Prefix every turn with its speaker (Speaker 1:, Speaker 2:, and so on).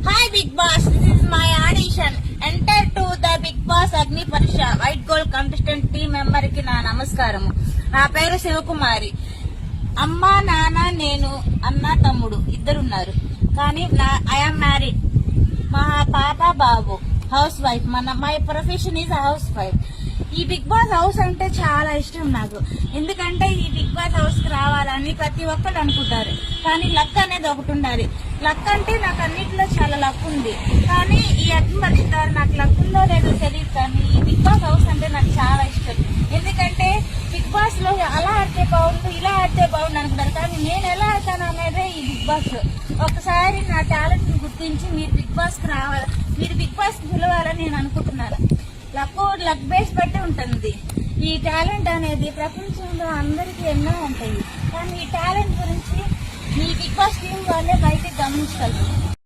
Speaker 1: Hi Big Boss, this is my audition. Enter to the Big Boss Agni Parisha White Gold contestant team member కి నా నమస్కారము. నా పేరు శివకుమారి. అమ్మ నాన్న నేను అన్న తమ్ముడు ఇద్దరున్నారు. కానీ ఐ యామ్ మ్యారీడ్. మా పాప బాబు house wife. My profession is house wife. ఈ బిగ్ బాస్ హౌస్ అంటే చాలా ఇష్టం నాకు. ఎందుకంటే ఈ బిగ్ బాస్ హౌస్ కి రావాలని ప్రతి ఒక్కరు అనుకుంటారు. కానీ లక్ అనేది ఒకటి ఉండాలి. లక్ అంటే నాకు అన్నింటిలో చాలా లక్ ఉంది. కానీ ఈ అగ్నిపరిస్తారు నాకు లక్ ఉందో లేదో తెలియదు. కానీ ఈ బిగ్ బాస్ హౌస్ అంటే నాకు చాలా ఇష్టం. ఎందుకంటే బిగ్ బాస్ లో అలా ఆడితే బాగుండు, ఇలా ఆడితే బాగుండు అనుకుంటారు. కానీ నేను ఎలా ఆడతాను అనేదే ఈ బిగ్ బాస్. ఒకసారి నా టాలెంట్ ని గుర్తించి మీరు బిగ్ బాస్ కి రావాలి, మీరు బిగ్ బాస్ కి పిలవాలని నేను అనుకుంటున్నాను. లక్ బేస్ బట్టి ఉంటుంది. ఈ టాలెంట్ అనేది ప్రపంచంలో అందరికీ ఎన్నో ఉంటాయి. కానీ ఈ టాలెంట్ గురించి మీ బిగ్ బాస్ టీం వాళ్ళే బయటకు గమనించగలరు.